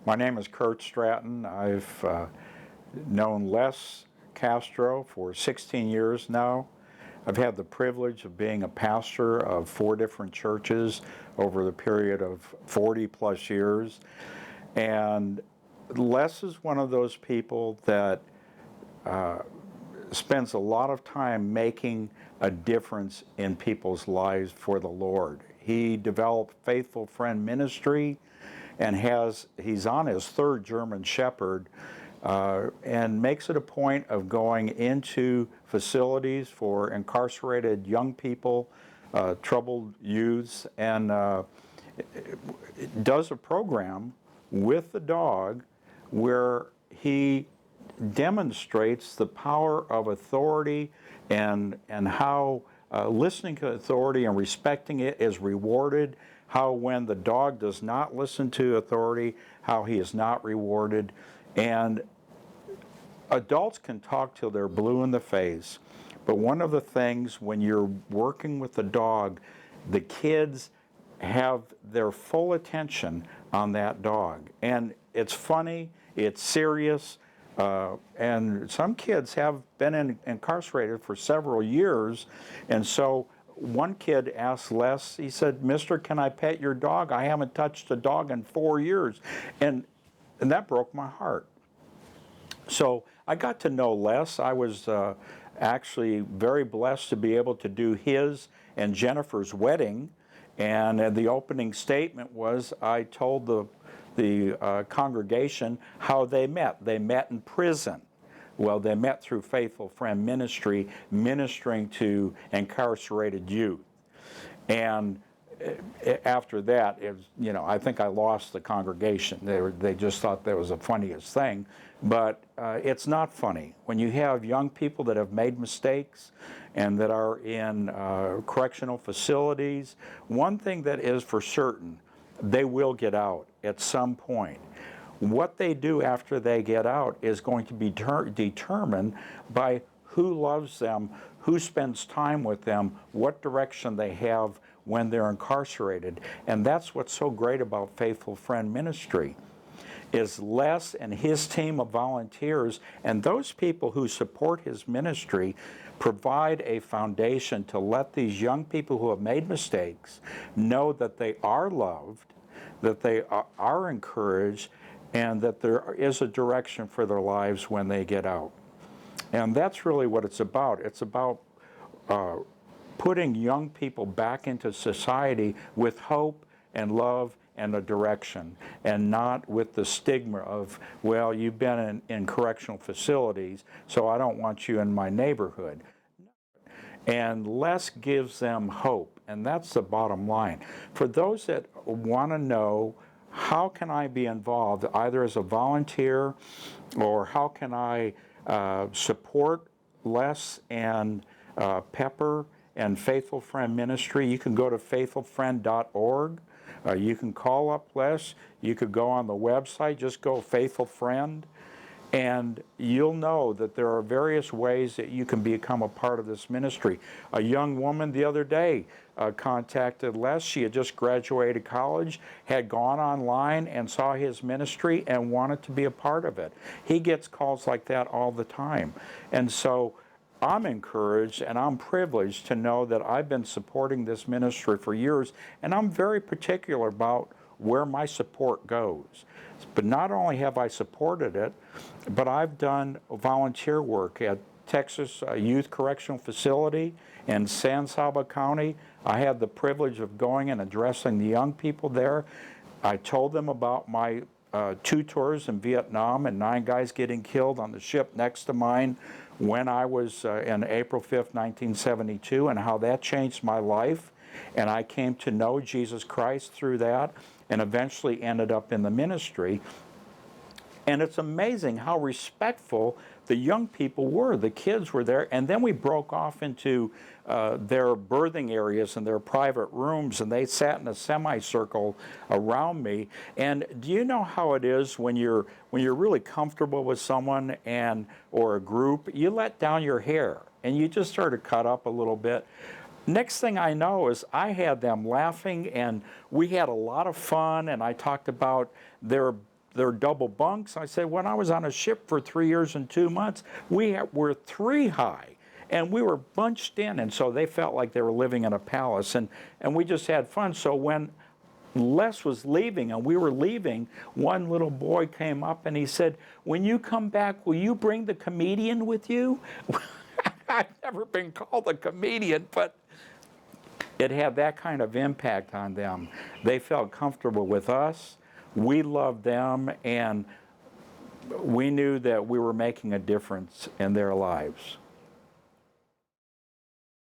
My name is Kurt Stratton. I've known Les Castro for 16 years now. I've had the privilege of being a pastor of 4 different churches over the period of 40 plus years. And Les is one of those people that spends a lot of time making a difference in people's lives for the Lord. He developed Faithful Friend Ministry, and he's on his 3rd German Shepherd, and makes it a point of going into facilities for incarcerated young people, troubled youths, and does a program with the dog where he demonstrates the power of authority and how listening to authority and respecting it is rewarded, how when the dog does not listen to authority, how he is not rewarded. And adults can talk till they're blue in the face, but one of the things when you're working with the dog, the kids have their full attention on that dog. And it's funny, it's serious, and some kids have been incarcerated for several years, and so one kid asked Les, he said, "Mister, can I pet your dog? I haven't touched a dog in 4 years." And that broke my heart. So I got to know Les. I was actually very blessed to be able to do his and Jennifer's wedding. And the opening statement was, I told the congregation how they met. They met in prison. Well, they met through Faithful Friend Ministry, ministering to incarcerated youth. And after that, I think I lost the congregation. They just thought that was the funniest thing. But it's not funny. When you have young people that have made mistakes and that are in correctional facilities, one thing that is for certain, they will get out at some point. What they do after they get out is going to be determined by who loves them, who spends time with them, what direction they have when they're incarcerated. And that's what's so great about Faithful Friend Ministry, is Les and his team of volunteers and those people who support his ministry provide a foundation to let these young people who have made mistakes know that they are loved, that they are encouraged, and that there is a direction for their lives when they get out. And that's really what it's about. It's about putting young people back into society with hope and love and a direction, and not with the stigma of, well, you've been in correctional facilities, so I don't want you in my neighborhood. And Les gives them hope, and that's the bottom line. For those that want to know, how can I be involved, either as a volunteer, or how can I support Les and Pepper and Faithful Friend Ministry? You can go to faithfulfriend.org. You can call up Les. You could go on the website, just go Faithful Friend, and you'll know that there are various ways that you can become a part of this ministry. A young woman the other day contacted Les. She had just graduated college, had gone online and saw his ministry and wanted to be a part of it. He gets calls like that all the time. And so I'm encouraged and I'm privileged to know that I've been supporting this ministry for years, and I'm very particular about where my support goes. But not only have I supported it, but I've done volunteer work at Texas Youth Correctional Facility in San Saba County. I had the privilege of going and addressing the young people there. I told them about my 2 tours in Vietnam and 9 guys getting killed on the ship next to mine when I was in April 5th, 1972, and how that changed my life. And I came to know Jesus Christ through that, and eventually ended up in the ministry. And it's amazing how respectful the young people were. The kids were there, and then we broke off into their birthing areas and their private rooms, and they sat in a semicircle around me. And do you know how it is when you're really comfortable with someone or a group, you let down your hair and you just sort of cut up a little bit. Next thing I know is I had them laughing, and we had a lot of fun, and I talked about their they're double bunks. I said, when I was on a ship for 3 years and 2 months, were 3 high. And we were bunched in, and so they felt like they were living in a palace. And we just had fun. So when Les was leaving and we were leaving, one little boy came up and he said, when you come back, will you bring the comedian with you? I've never been called a comedian, but it had that kind of impact on them. They felt comfortable with us. We loved them, and we knew that we were making a difference in their lives.